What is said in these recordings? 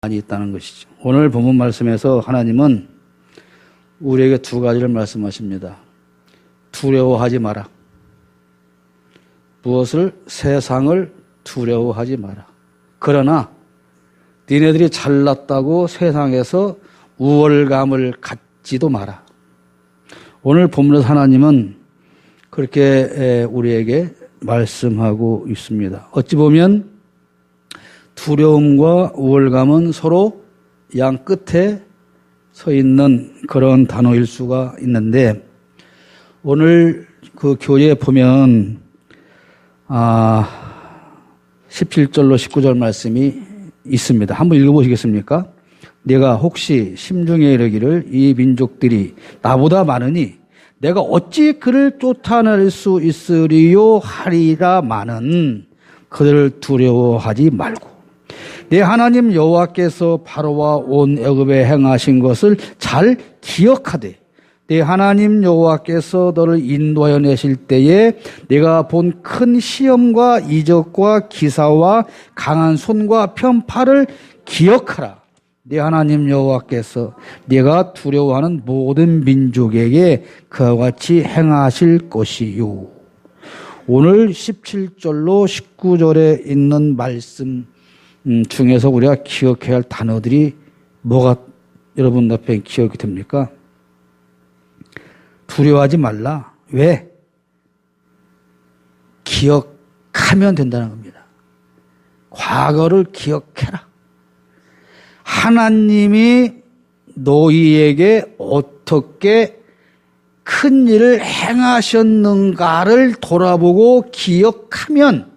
많이 있다는 것이죠. 오늘 본문 말씀에서 하나님은 우리에게 두 가지를 말씀하십니다. 두려워하지 마라. 무엇을? 세상을 두려워하지 마라. 그러나 니네들이 잘났다고 세상에서 우월감을 갖지도 마라. 오늘 본문에서 하나님은 그렇게 우리에게 말씀하고 있습니다. 어찌 보면 두려움과 우월감은 서로 양 끝에 서 있는 그런 단어일 수가 있는데, 오늘 그 교재에 보면 17절로 19절 말씀이 있습니다. 한번 읽어보시겠습니까? 내가 혹시 심중에 이르기를 이 민족들이 나보다 많으니 내가 어찌 그를 쫓아낼 수 있으리요 하리라마는 그들을 두려워하지 말고 내 하나님 여호와께서 바로와 온 애굽에 행하신 것을 잘 기억하되 내 하나님 여호와께서 너를 인도하여 내실 때에 내가 본 큰 시험과 이적과 기사와 강한 손과 편팔을 기억하라. 내 하나님 여호와께서 네가 두려워하는 모든 민족에게 그와 같이 행하실 것이요. 오늘 17절로 19절에 있는 말씀 중에서 우리가 기억해야 할 단어들이 뭐가 여러분 앞에 기억이 됩니까? 두려워하지 말라. 왜? 기억하면 된다는 겁니다. 과거를 기억해라. 하나님이 너희에게 어떻게 큰 일을 행하셨는가를 돌아보고 기억하면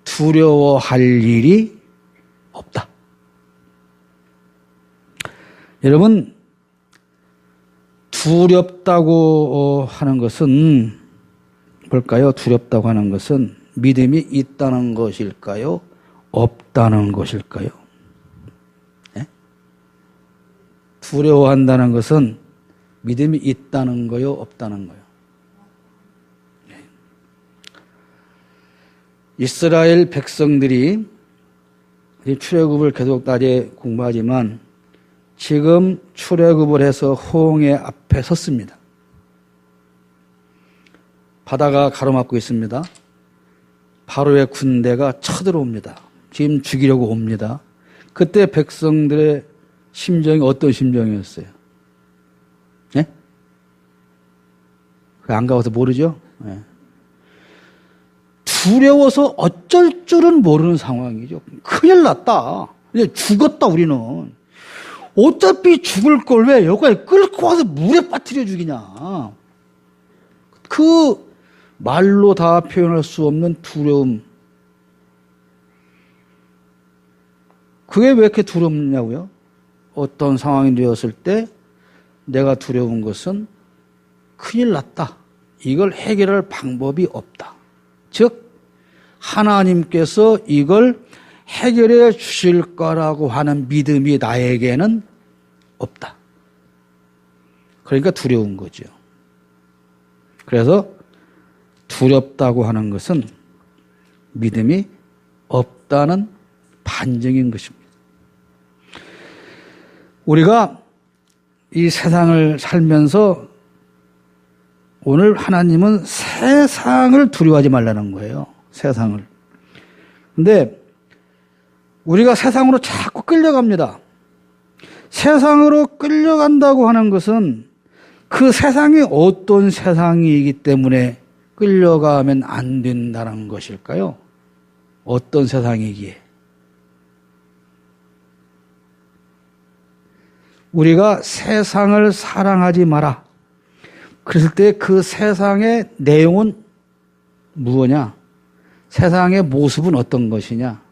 두려워할 일이 없다. 여러분, 두렵다고 하는 것은 뭘까요? 두렵다고 하는 것은 믿음이 있다는 것일까요? 없다는 것일까요? 네? 두려워한다는 것은 믿음이 있다는 거요? 없다는 거요? 네. 이스라엘 백성들이 출애굽을 계속 낮에 공부하지만 지금 출애굽을 해서 홍해 앞에 섰습니다. 바다가 가로막고 있습니다. 바로의 군대가 쳐들어옵니다. 지금 죽이려고 옵니다. 그때 백성들의 심정이 어떤 심정이었어요? 네? 안 가봐서 모르죠? 네. 두려워서 어쩔 줄은 모르는 상황이죠. 큰일 났다. 이제 죽었다 우리는. 어차피 죽을 걸 왜 여기까지 끌고 와서 물에 빠뜨려 죽이냐. 그 말로 다 표현할 수 없는 두려움. 그게 왜 이렇게 두렵냐고요? 어떤 상황이 되었을 때 내가 두려운 것은 큰일 났다. 이걸 해결할 방법이 없다. 즉 하나님께서 이걸 해결해 주실 거라고 하는 믿음이 나에게는 없다. 그러니까 두려운 거죠. 그래서 두렵다고 하는 것은 믿음이 없다는 반증인 것입니다. 우리가 이 세상을 살면서 오늘 하나님은 세상을 두려워하지 말라는 거예요. 세상을. 근데 우리가 세상으로 자꾸 끌려갑니다. 세상으로 끌려간다고 하는 것은 그 세상이 어떤 세상이기 때문에 끌려가면 안 된다는 것일까요? 어떤 세상이기에? 우리가 세상을 사랑하지 마라. 그랬을 때 그 세상의 내용은 무엇이냐? 세상의 모습은 어떤 것이냐?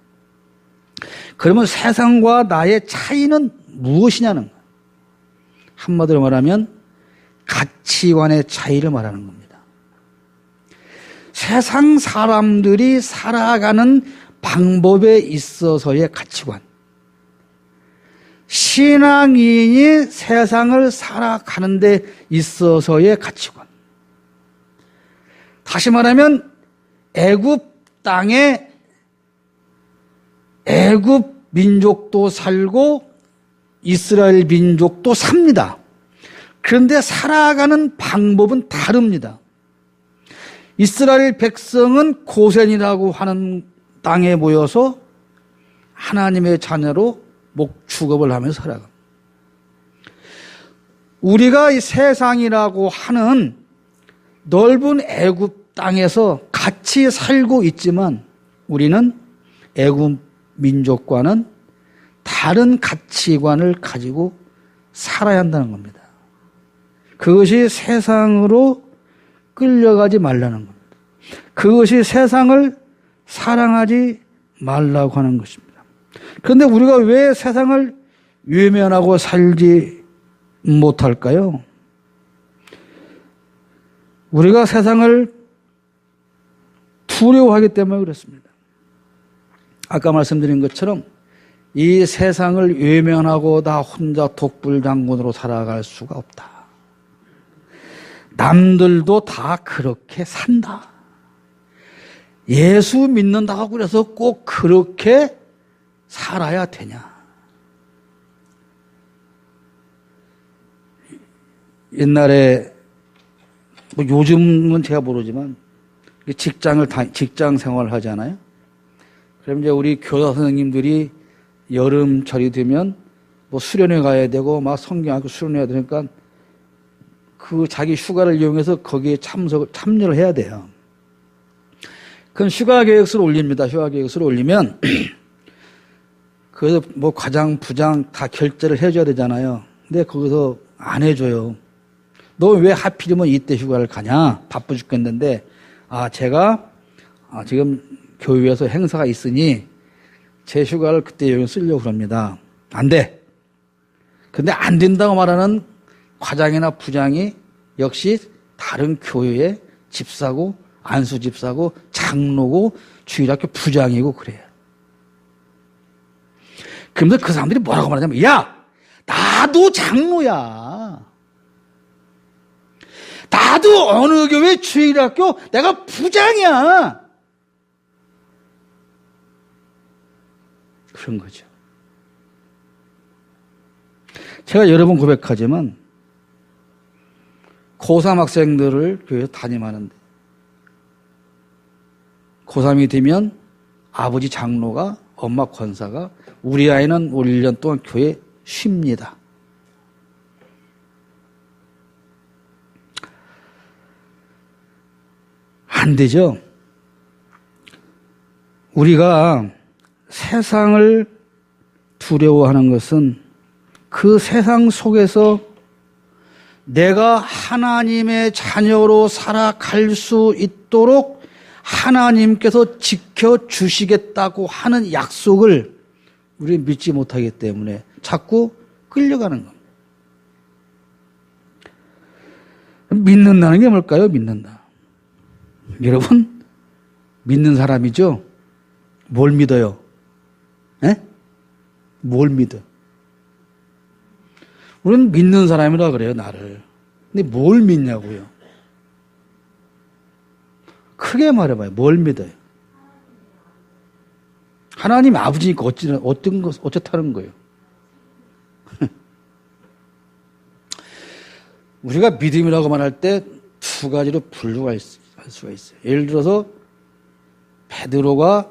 그러면 세상과 나의 차이는 무엇이냐는 거예요. 한마디로 말하면 가치관의 차이를 말하는 겁니다. 세상 사람들이 살아가는 방법에 있어서의 가치관. 신앙인이 세상을 살아가는 데 있어서의 가치관. 다시 말하면 애굽 땅에 애굽 민족도 살고 이스라엘 민족도 삽니다. 그런데 살아가는 방법은 다릅니다. 이스라엘 백성은 고센이라고 하는 땅에 모여서 하나님의 자녀로 목축업을 하면서 살아갑니다. 우리가 이 세상이라고 하는 넓은 애굽 땅에서 같이 살고 있지만 우리는 애굽 민족과는 다른 가치관을 가지고 살아야 한다는 겁니다. 그것이 세상으로 끌려가지 말라는 겁니다. 그것이 세상을 사랑하지 말라고 하는 것입니다. 그런데 우리가 왜 세상을 외면하고 살지 못할까요? 우리가 세상을 두려워하기 때문에 그렇습니다. 아까 말씀드린 것처럼 이 세상을 외면하고 나 혼자 독불장군으로 살아갈 수가 없다. 남들도 다 그렇게 산다. 예수 믿는다고 그래서 꼭 그렇게 살아야 되냐. 옛날에 뭐 요즘은 제가 모르지만 직장 생활을 하잖아요. 그럼 이제 우리 교사 선생님들이 여름철이 되면 뭐 수련회 가야 되고 막 성경학교 수련회가 되니까 그 자기 휴가를 이용해서 거기에 참여를 해야 돼요. 그럼 휴가 계획서를 올립니다. 휴가 계획서를 올리면 그래서 뭐 과장, 부장 다 결제를 해줘야 되잖아요. 근데 거기서 안 해줘요. 너 왜 하필이면 이때 휴가를 가냐? 바빠 죽겠는데 제가 지금 교회에서 행사가 있으니 제 휴가를 그때 여기 쓰려고 그럽니다. 안 돼. 근데 안 된다고 말하는 과장이나 부장이 역시 다른 교회의 집사고 안수 집사고 장로고 주일학교 부장이고 그래요. 그러면서 그 사람들이 뭐라고 말하냐면 야 나도 장로야. 나도 어느 교회 주일학교 내가 부장이야. 그런 거죠. 제가 여러 번 고백하지만 고3 학생들을 교회에 담임하는데 고3이 되면 아버지 장로가 엄마 권사가 우리 아이는 올 1년 동안 교회에 쉽니다. 안 되죠. 우리가 세상을 두려워하는 것은 그 세상 속에서 내가 하나님의 자녀로 살아갈 수 있도록 하나님께서 지켜주시겠다고 하는 약속을 우리 믿지 못하기 때문에 자꾸 끌려가는 겁니다. 믿는다는 게 뭘까요? 믿는다. 여러분, 믿는 사람이죠? 뭘 믿어요? 에? 뭘 믿어? 우리는 믿는 사람이라 그래요, 나를. 근데 뭘 믿냐고요? 크게 말해봐요. 뭘 믿어요? 하나님 아버지니까 어쨌다는 거예요? 우리가 믿음이라고 말할 때 두 가지로 분류할 수가 있어요. 예를 들어서 베드로가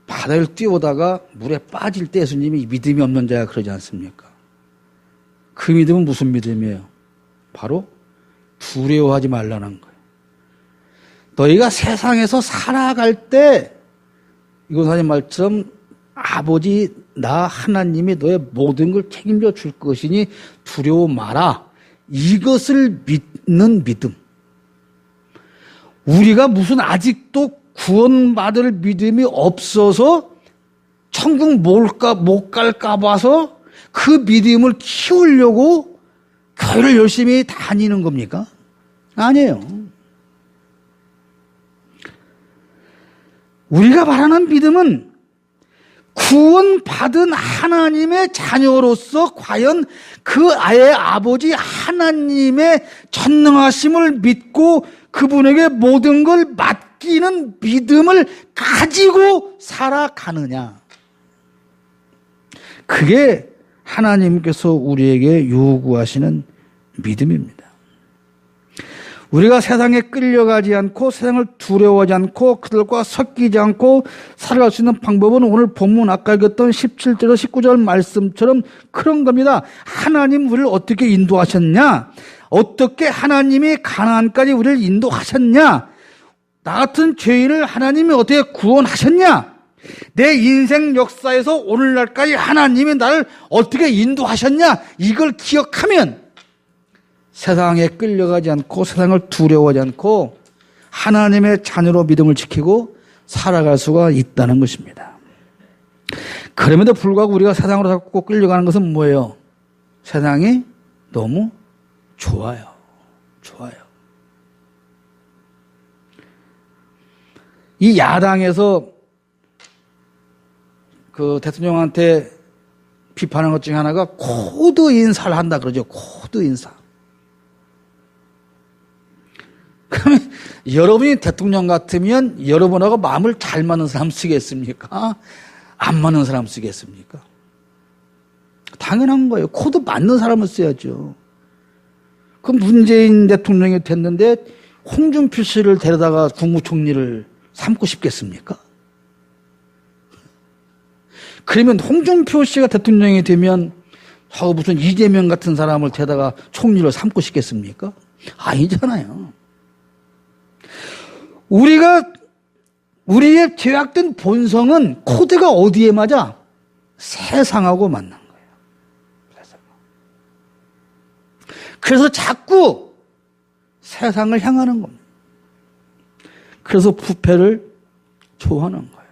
바다를 뛰어오다가 물에 빠질 때 예수님이 믿음이 없는 자가 그러지 않습니까? 그 믿음은 무슨 믿음이에요? 바로 두려워하지 말라는 거예요. 너희가 세상에서 살아갈 때 이건 하나님 말처럼 아버지 나 하나님이 너의 모든 걸 책임져 줄 것이니 두려워 마라. 이것을 믿는 믿음. 우리가 무슨 아직도 구원받을 믿음이 없어서 천국 못 갈까 봐서 그 믿음을 키우려고 교회를 열심히 다니는 겁니까? 아니에요. 우리가 말하는 믿음은 구원받은 하나님의 자녀로서 과연 그 아이의 아버지 하나님의 전능하심을 믿고 그분에게 모든 걸 맡기는 믿음을 가지고 살아가느냐. 그게 하나님께서 우리에게 요구하시는 믿음입니다. 우리가 세상에 끌려가지 않고 세상을 두려워하지 않고 그들과 섞이지 않고 살아갈 수 있는 방법은 오늘 본문 아까 읽었던 17절 19절 말씀처럼 그런 겁니다. 하나님 우리를 어떻게 인도하셨냐? 어떻게 하나님이 가나안까지 우리를 인도하셨냐? 나 같은 죄인을 하나님이 어떻게 구원하셨냐? 내 인생 역사에서 오늘날까지 하나님이 나를 어떻게 인도하셨냐? 이걸 기억하면 세상에 끌려가지 않고 세상을 두려워하지 않고 하나님의 자녀로 믿음을 지키고 살아갈 수가 있다는 것입니다. 그럼에도 불구하고 우리가 세상으로 자꾸 끌려가는 것은 뭐예요? 세상이 너무 좋아요. 좋아요. 이 야당에서 그 대통령한테 비판한 것 중에 하나가 코드 인사를 한다 그러죠. 코드 인사. 그러면 여러분이 대통령 같으면 여러분하고 마음을 잘 맞는 사람 쓰겠습니까? 안 맞는 사람 쓰겠습니까? 당연한 거예요. 코드 맞는 사람을 써야죠. 그 문재인 대통령이 됐는데 홍준표 씨를 데려다가 국무총리를 삼고 싶겠습니까? 그러면 홍준표 씨가 대통령이 되면 무슨 이재명 같은 사람을 데려다가 총리를 삼고 싶겠습니까? 아니잖아요. 우리의 죄악된 본성은 코드가 어디에 맞아? 세상하고 맞는 거예요. 그래서 자꾸 세상을 향하는 겁니다. 그래서 부패를 좋아하는 거예요.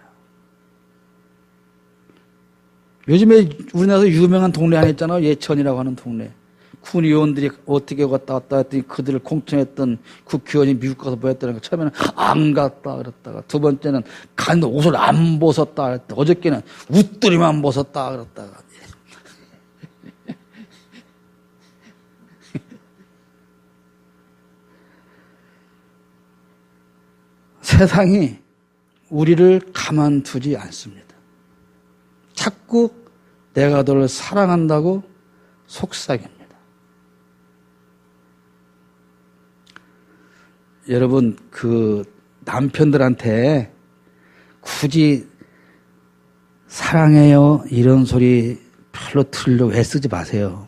요즘에 우리나라에서 유명한 동네 하나 있잖아요. 예천이라고 하는 동네. 군의원들이 어떻게 갔다 왔다 했더니 그들을 공청했던 국회의원이 미국 가서 뭐 했다는 거. 처음에는 안 갔다 그랬다가 두 번째는 갔는데 옷을 안 벗었다 그랬다. 어저께는 웃도리만 벗었다 그랬다가. 세상이 우리를 가만두지 않습니다. 자꾸 내가 너를 사랑한다고 속삭입니다. 여러분, 그 남편들한테 굳이 사랑해요 이런 소리 별로 들으려고 애쓰지 마세요.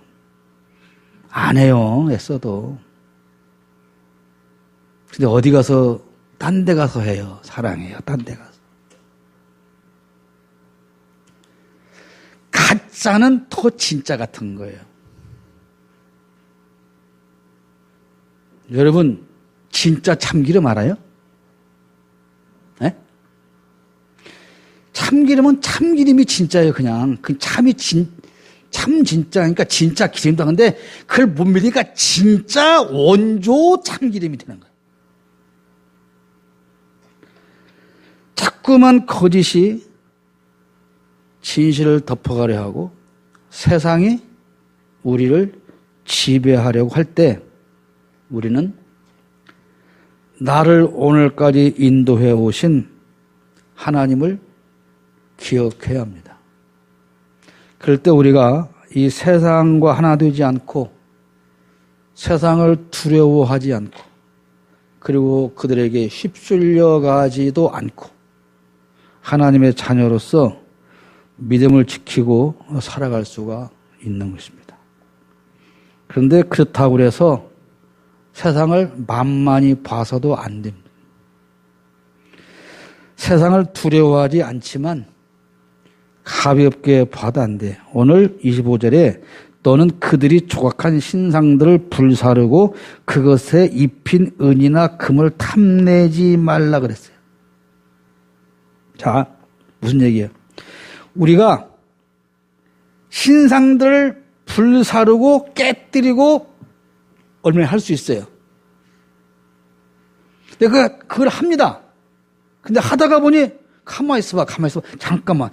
안 해요, 애써도. 근데 어디 가서 딴 데 가서 해요. 사랑해요, 딴 데 가서. 가짜는 더 진짜 같은 거예요. 여러분, 진짜 참기름 알아요? 네? 참기름은 참기름이 진짜예요, 그냥. 그 참이 참 진짜, 그러니까 진짜 기름이다. 근데 그걸 못 믿으니까 진짜 원조 참기름이 되는 거예요. 자꾸만 거짓이 진실을 덮어가려 하고 세상이 우리를 지배하려고 할 때 우리는 나를 오늘까지 인도해 오신 하나님을 기억해야 합니다. 그럴 때 우리가 이 세상과 하나 되지 않고 세상을 두려워하지 않고 그리고 그들에게 휩쓸려 가지도 않고 하나님의 자녀로서 믿음을 지키고 살아갈 수가 있는 것입니다. 그런데 그렇다고 해서 세상을 만만히 봐서도 안 됩니다. 세상을 두려워하지 않지만 가볍게 봐도 안 돼. 오늘 25절에 너는 그들이 조각한 신상들을 불사르고 그것에 입힌 은이나 금을 탐내지 말라 그랬어요. 자, 무슨 얘기예요? 우리가 신상들을 불사르고 깨뜨리고 얼마나 할 수 있어요. 근데 그걸 합니다. 근데 하다가 보니 가만히 있어봐. 잠깐만.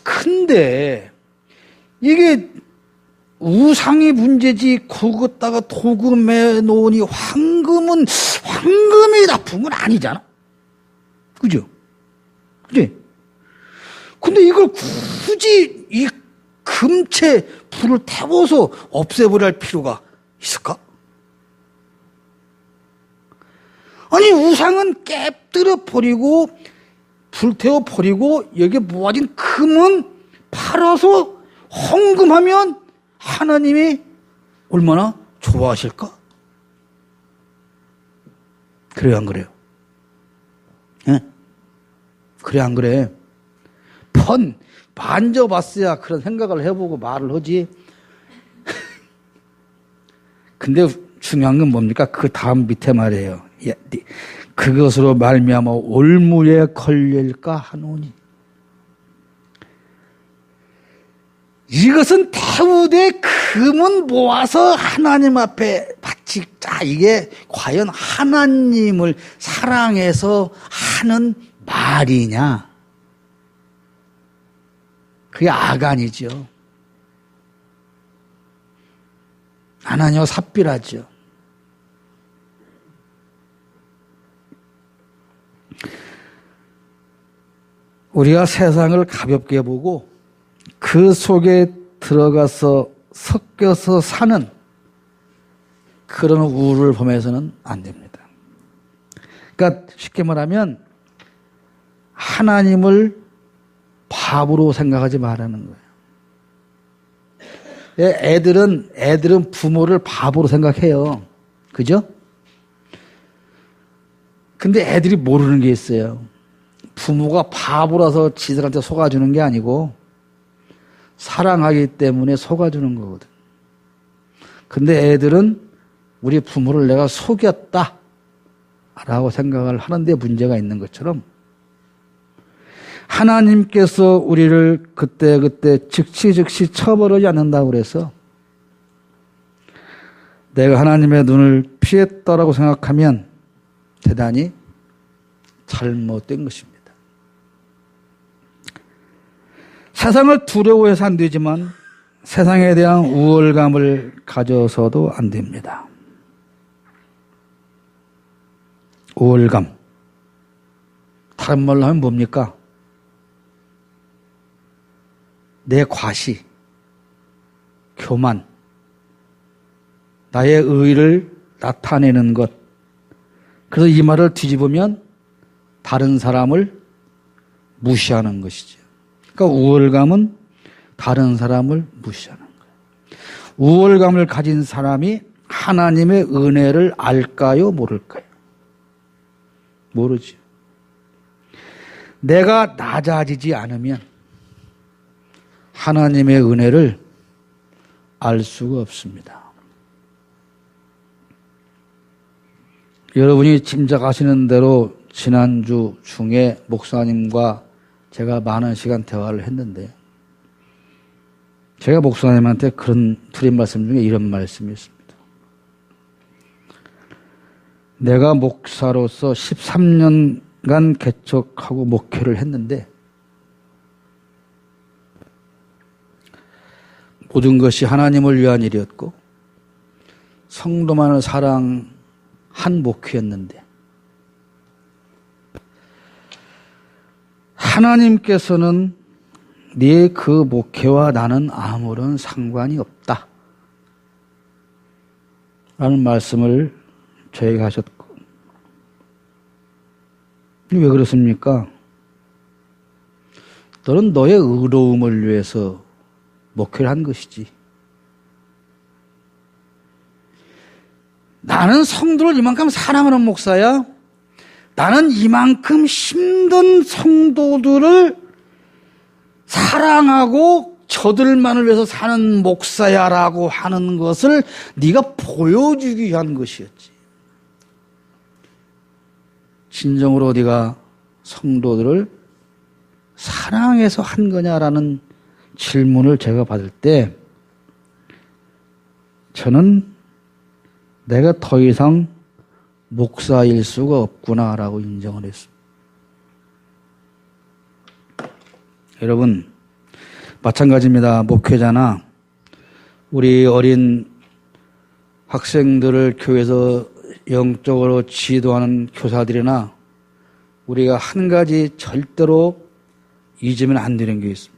근데 이게 우상이 문제지 거기다가 도금해 놓으니 황금이 나쁜 건 아니잖아. 그죠? 그지? 근데 이걸 굳이 금체 불을 태워서 없애버려야 할 필요가 있을까? 아니 우상은 깨뜨려 버리고 불태워 버리고 여기에 모아진 금은 팔아서 헌금하면 하나님이 얼마나 좋아하실까? 그래요 안 그래요? 예? 그래 안 그래? 만져봤어야 그런 생각을 해보고 말을 하지. 근데 중요한 건 뭡니까? 그 다음 밑에 말이에요. 그것으로 말미암아 올무에 걸릴까 하노니. 이것은 태우되 금은 모아서 하나님 앞에 바치자. 이게 과연 하나님을 사랑해서 하는 말이냐? 그게 아간이죠. 아나니와 삽비라죠. 우리가 세상을 가볍게 보고 그 속에 들어가서 섞여서 사는 그런 우울을 범해서는 안 됩니다. 그러니까 쉽게 말하면 하나님을 바보로 생각하지 말라는 거예요. 애들은 부모를 바보로 생각해요. 그죠? 근데 애들이 모르는 게 있어요. 부모가 바보라서 지들한테 속아주는 게 아니고 사랑하기 때문에 속아주는 거거든. 근데 애들은 우리 부모를 내가 속였다 라고 생각을 하는데 문제가 있는 것처럼 하나님께서 우리를 그때그때 즉시 처벌하지 않는다고 그래서 내가 하나님의 눈을 피했다라고 생각하면 대단히 잘못된 것입니다. 세상을 두려워해서 안 되지만 세상에 대한 우월감을 가져서도 안 됩니다. 우월감. 다른 말로 하면 뭡니까? 내 과시, 교만, 나의 의의를 나타내는 것. 그래서 이 말을 뒤집으면 다른 사람을 무시하는 것이죠. 그러니까 우월감은 다른 사람을 무시하는 거예요. 우월감을 가진 사람이 하나님의 은혜를 알까요? 모를까요? 모르죠. 내가 낮아지지 않으면 하나님의 은혜를 알 수가 없습니다. 여러분이 짐작하시는 대로 지난주 중에 목사님과 제가 많은 시간 대화를 했는데 제가 목사님한테 그런 드린 말씀 중에 이런 말씀이 있습니다. 내가 목사로서 13년간 개척하고 목회를 했는데 모든 것이 하나님을 위한 일이었고 성도만을 사랑한 목회였는데 하나님께서는 네 그 목회와 나는 아무런 상관이 없다 라는 말씀을 저에게 하셨고 왜 그렇습니까? 너는 너의 의로움을 위해서 목회를 한 것이지. 나는 성도를 이만큼 사랑하는 목사야. 나는 이만큼 힘든 성도들을 사랑하고 저들만을 위해서 사는 목사야라고 하는 것을 네가 보여주기 위한 것이었지. 진정으로 네가 성도들을 사랑해서 한 거냐라는 질문을 제가 받을 때 저는 내가 더 이상 목사일 수가 없구나라고 인정을 했습니다. 여러분 마찬가지입니다. 목회자나 우리 어린 학생들을 교회에서 영적으로 지도하는 교사들이나 우리가 한 가지 절대로 잊으면 안 되는 게 있습니다.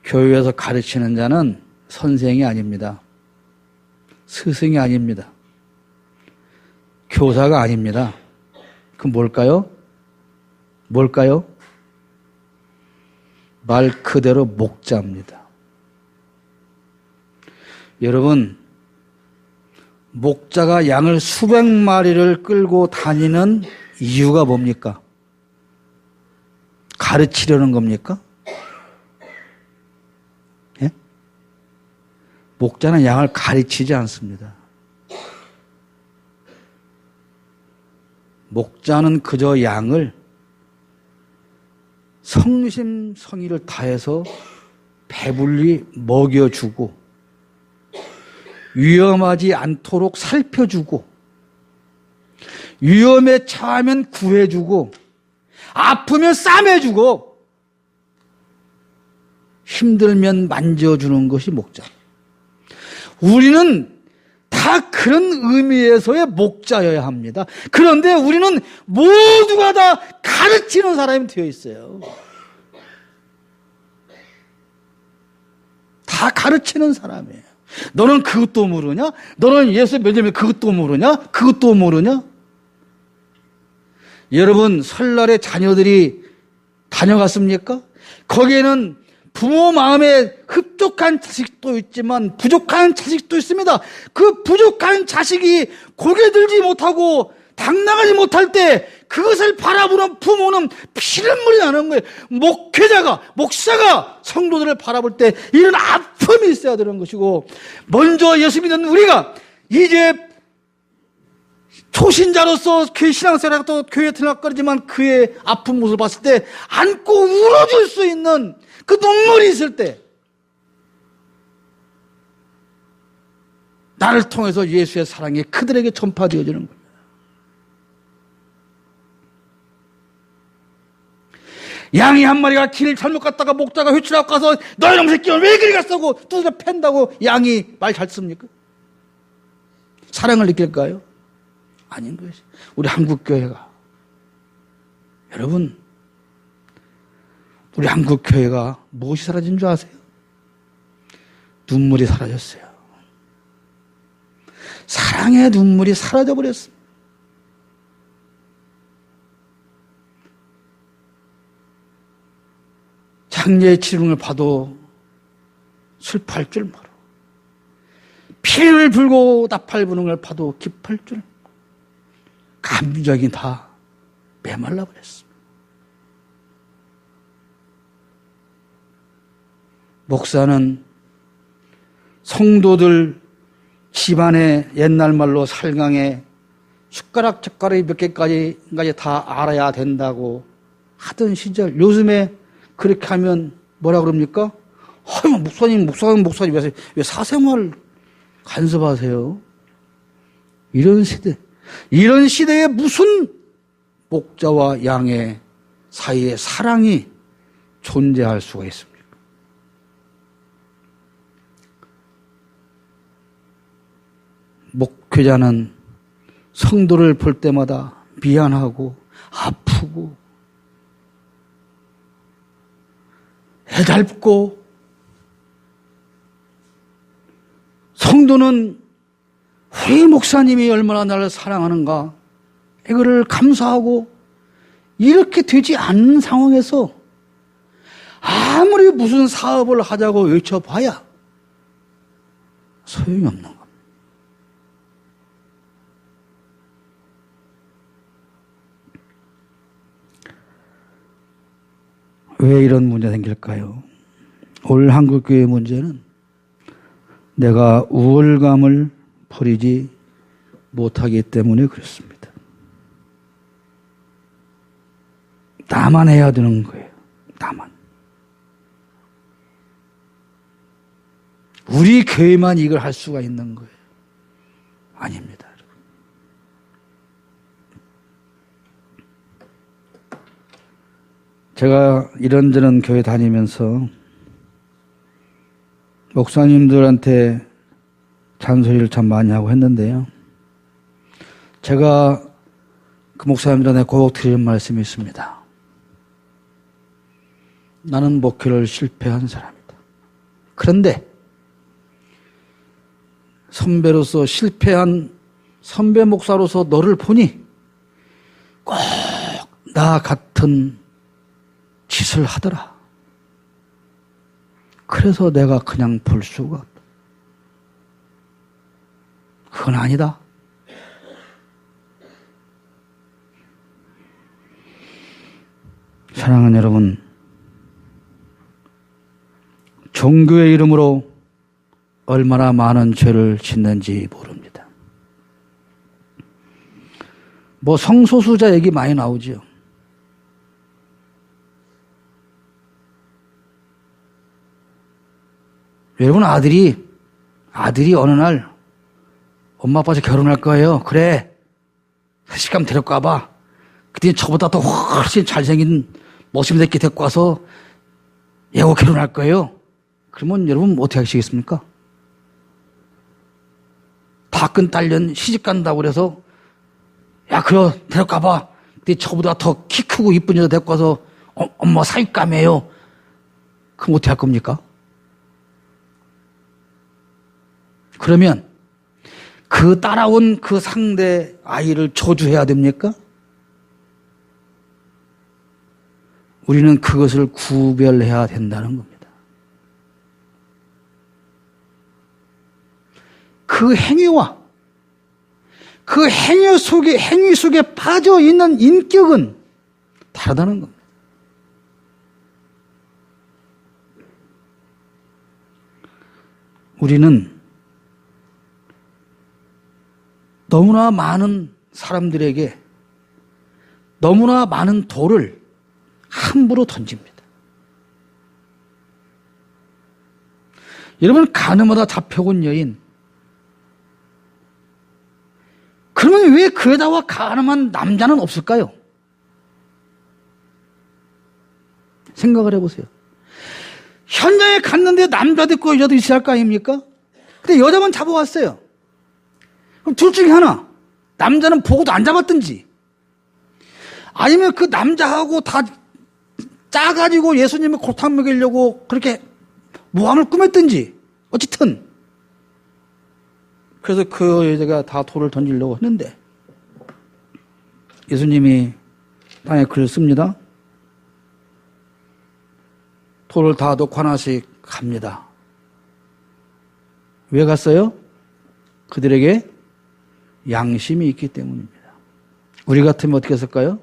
교회에서 가르치는 자는 선생이 아닙니다. 스승이 아닙니다. 교사가 아닙니다. 그럼 뭘까요? 뭘까요? 말 그대로 목자입니다. 여러분, 목자가 양을 수백 마리를 끌고 다니는 이유가 뭡니까? 가르치려는 겁니까? 예? 목자는 양을 가르치지 않습니다. 목자는 그저 양을 성심성의를 다해서 배불리 먹여주고 위험하지 않도록 살펴주고 위험에 처하면 구해주고 아프면 싸매주고 힘들면 만져주는 것이 목자. 우리는 다 그런 의미에서의 목자여야 합니다. 그런데 우리는 모두가 다 가르치는 사람이 되어 있어요. 다 가르치는 사람이에요. 너는 그것도 모르냐? 너는 예수 믿으면 그것도 모르냐? 그것도 모르냐? 여러분, 설날에 자녀들이 다녀갔습니까? 거기에는 부모 마음에 흡족한 자식도 있지만 부족한 자식도 있습니다. 그 부족한 자식이 고개 들지 못하고 당나가지 못할 때 그것을 바라보는 부모는 피눈물이 나는 거예요. 목사가 성도들을 바라볼 때 이런 아픔이 있어야 되는 것이고, 먼저 예수 믿는 우리가 이제 초신자로서 교회 신앙생활하고 또 교회에 들락거리지만 그의 아픈 모습을 봤을 때 안고 울어줄 수 있는 그 눈물이 있을 때 나를 통해서 예수의 사랑이 그들에게 전파되어지는 거예요. 양이 한 마리가 길을 잘못 갔다가 목자가 회출하고 가서 너희 놈 새끼는 왜 그리 갔다고 두드려 팬다고 양이 말 잘 씁니까? 사랑을 느낄까요? 아닌 것이. 우리 한국교회가, 여러분, 우리 한국교회가 무엇이 사라진 줄 아세요? 눈물이 사라졌어요. 사랑의 눈물이 사라져버렸습니다. 장례의 치름을 봐도 슬퍼할 줄 모르고 피를 불고 나팔 부는 걸 봐도 기쁠 줄 모르고 감정이 다 메말라 버렸습니다. 목사는 성도들 집안에 옛날 말로 살강에 숟가락이 몇 개까지 다 알아야 된다고 하던 시절, 요즘에 그렇게 하면 뭐라 그럽니까? 목사님 왜 사생활 간섭하세요? 이런 시대에 무슨 목자와 양의 사이에 사랑이 존재할 수가 있습니까? 목회자는 성도를 볼 때마다 미안하고 아프고 애달프고, 성도는 우리 목사님이 얼마나 나를 사랑하는가 이거를 감사하고, 이렇게 되지 않는 상황에서 아무리 무슨 사업을 하자고 외쳐봐야 소용이 없는 겁니다. 왜 이런 문제가 생길까요? 올 한국교회 문제는 내가 우월감을 버리지 못하기 때문에 그렇습니다. 나만 해야 되는 거예요. 나만. 우리 교회만 이걸 할 수가 있는 거예요. 아닙니다. 제가 이런저런 교회 다니면서 목사님들한테 잔소리를 참 많이 하고 했는데요. 제가 그 목사님들한테 꼭 드리는 말씀이 있습니다. 나는 목회를 실패한 사람이다. 그런데 선배로서 실패한 선배 목사로서 너를 보니 꼭 나 같은 짓을 하더라. 그래서 내가 그냥 볼 수가 없다. 그건 아니다. 사랑하는 여러분, 종교의 이름으로 얼마나 많은 죄를 짓는지 모릅니다. 뭐 성소수자 얘기 많이 나오죠. 여러분, 아들이 어느 날 엄마 아빠한테 결혼할 거예요. 그래, 회식하면 데리고 와봐. 그때 저보다 더 훨씬 잘생긴 멋있는 새끼 데리고 와서 얘하고 결혼할 거예요. 그러면 여러분 어떻게 하시겠습니까? 다 끈 딸년 시집 간다고 그래서 야, 그래, 데리고 와봐. 근데 저보다 더 키 크고 이쁜 여자 데리고 와서 엄마 사윗감이에요. 그럼 어떻게 할 겁니까? 그러면 그 따라온 그 상대 아이를 저주해야 됩니까? 우리는 그것을 구별해야 된다는 겁니다. 그 행위와 그 행위 속에 빠져 있는 인격은 다르다는 겁니다. 우리는 너무나 많은 사람들에게 너무나 많은 돌을 함부로 던집니다. 여러분, 가늠하다 잡혀온 여인, 그러면 왜 그 여자와 가늠한 남자는 없을까요? 생각을 해보세요. 현장에 갔는데 남자도 있고 여자도 있어야 할 거 아닙니까? 근데 여자만 잡아왔어요. 그럼 둘 중에 하나, 남자는 보고도 안 잡았든지, 아니면 그 남자하고 다 짜가지고 예수님을 골탕 먹이려고 그렇게 모함을 꾸몄든지, 어쨌든 그래서 그 여자가 다 돌을 던지려고 했는데 예수님이 땅에 글을 씁니다. 돌을 다 놓고 하나씩 갑니다. 왜 갔어요? 그들에게 양심이 있기 때문입니다. 우리 같으면 어떻게 했을까요?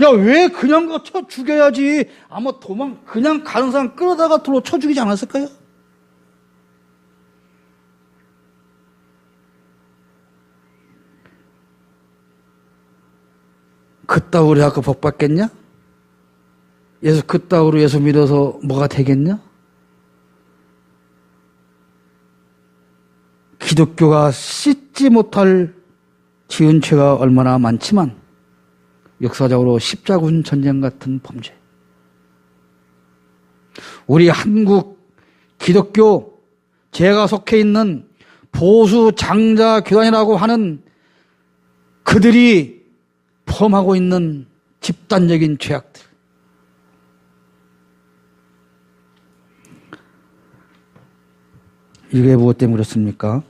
야, 왜 그냥 가 쳐 죽여야지. 아마 그냥 가는 사람 끌어다가 돌로 쳐 죽이지 않았을까요? 그따위로 해서 복 받겠냐? 그따위로 예수 믿어서 뭐가 되겠냐? 기독교가 씻지 못할 지은 죄가 얼마나 많지만 역사적으로 십자군 전쟁 같은 범죄. 우리 한국 기독교 제가 속해 있는 보수 장자 교단이라고 하는 그들이 범하고 있는 집단적인 죄악들. 이게 무엇 때문에 그렇습니까?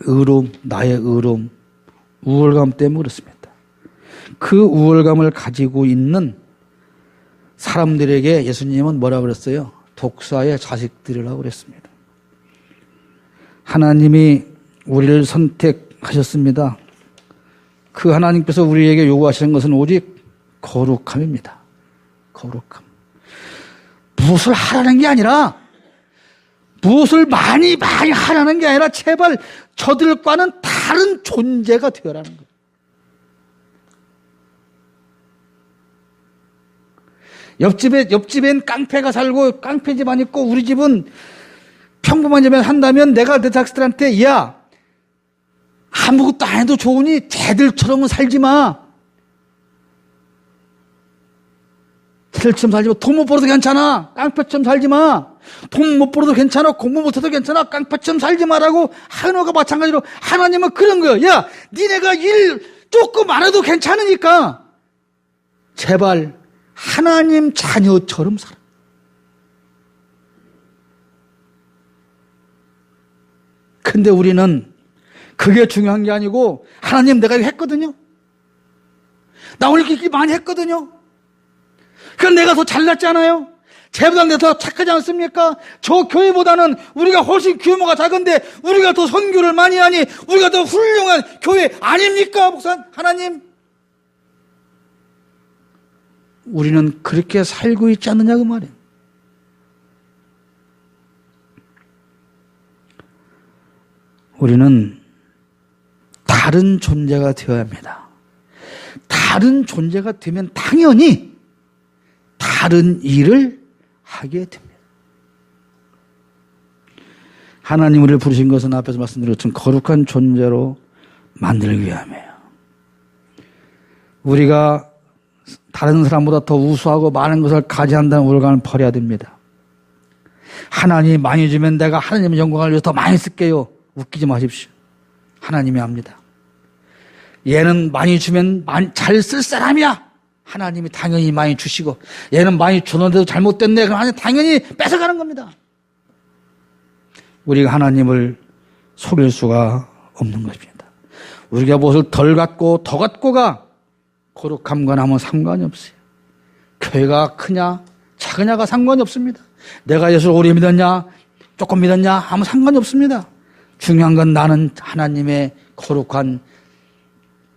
의로움, 나의 의로움, 우월감 때문에 그렇습니다. 그 우월감을 가지고 있는 사람들에게 예수님은 뭐라 그랬어요? 독사의 자식들이라고 그랬습니다. 하나님이 우리를 선택하셨습니다. 그 하나님께서 우리에게 요구하시는 것은 오직 거룩함입니다. 거룩함. 무엇을 하라는 게 아니라, 무엇을 많이 하라는 게 아니라 제발 저들과는 다른 존재가 되어라는 거예요. 옆집엔 깡패가 살고 깡패 집안 있고 우리 집은 평범한 집에 한다면 내가 내 자식들한테 야, 아무것도 안 해도 좋으니 쟤들처럼은 살지 마. 쟤들처럼 살지 마. 돈 못 벌어도 괜찮아. 깡패처럼 살지 마. 돈 못 벌어도 괜찮아. 공부 못해도 괜찮아. 깡패처럼 살지 마라고 하는 거가 마찬가지로 하나님은 그런 거예요. 야, 니네가 일 조금 안 해도 괜찮으니까 제발 하나님 자녀처럼 살아. 근데 우리는 그게 중요한 게 아니고 하나님 내가 이거 했거든요. 나 오늘 이렇게 많이 했거든요. 그럼 내가 더 잘났잖아요. 쟤보다 내가 더 착하지 않습니까? 저 교회보다는 우리가 훨씬 규모가 작은데 우리가 더 선교를 많이 하니 우리가 더 훌륭한 교회 아닙니까? 목사 하나님. 우리는 그렇게 살고 있지 않느냐 그 말이에요. 우리는 다른 존재가 되어야 합니다. 다른 존재가 되면 당연히 다른 일을 하게 됩니다. 하나님 우리를 부르신 것은 앞에서 말씀드렸던 거룩한 존재로 만들기 위함이에요. 우리가 다른 사람보다 더 우수하고 많은 것을 가지한다는 우월감을 버려야 됩니다. 하나님이 많이 주면 내가 하나님의 영광을 위해서 더 많이 쓸게요. 웃기지 마십시오. 하나님이 합니다. 얘는 많이 주면 잘 쓸 사람이야. 하나님이 당연히 많이 주시고 얘는 많이 줬는데도 잘못됐네. 그럼 하나님 당연히 뺏어가는 겁니다. 우리가 하나님을 속일 수가 없는 것입니다. 우리가 무엇을 덜 갖고 더 갖고가 거룩함과 아무 상관이 없어요. 교회가 크냐 작으냐가 상관이 없습니다. 내가 예수를 오래 믿었냐 조금 믿었냐 아무 상관이 없습니다. 중요한 건 나는 하나님의 거룩한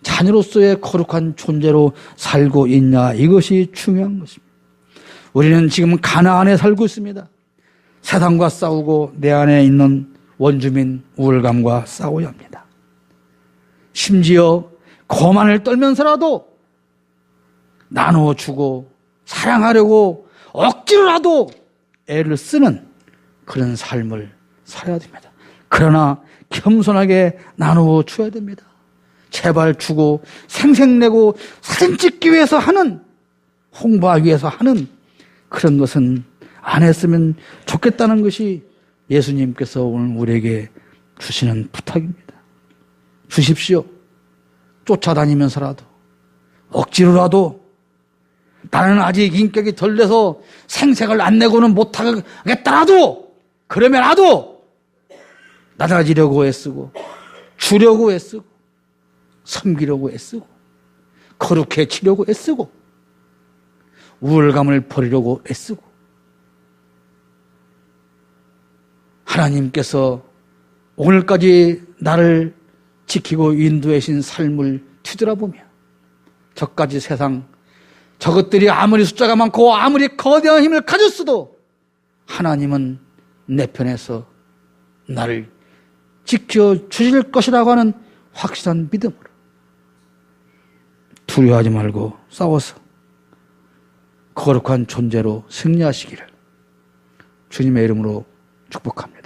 자녀로서의 거룩한 존재로 살고 있냐 이것이 중요한 것입니다. 우리는 지금 가나안에 살고 있습니다. 세상과 싸우고 내 안에 있는 원주민 우월감과 싸워야 합니다. 심지어 거만을 떨면서라도 나누어 주고 사랑하려고 억지로라도 애를 쓰는 그런 삶을 살아야 됩니다. 그러나 겸손하게 나누어 줘야 됩니다. 제발 주고 생색내고 사진 찍기 위해서 하는 홍보하기 위해서 하는 그런 것은 안 했으면 좋겠다는 것이 예수님께서 오늘 우리에게 주시는 부탁입니다. 주십시오. 쫓아다니면서라도 억지로라도 나는 아직 인격이 덜 돼서 생색을 안 내고는 못하겠다라도 그러면라도 낮아지려고 애쓰고 주려고 애쓰고 섬기려고 애쓰고 거룩해지려고 애쓰고 우월감을 버리려고 애쓰고 하나님께서 오늘까지 나를 지키고 인도해 주신 삶을 뒤돌아보며 저까지 세상 저것들이 아무리 숫자가 많고 아무리 거대한 힘을 가졌어도 하나님은 내 편에서 나를 지켜주실 것이라고 하는 확실한 믿음으로 두려워하지 말고 싸워서 거룩한 존재로 승리하시기를 주님의 이름으로 축복합니다.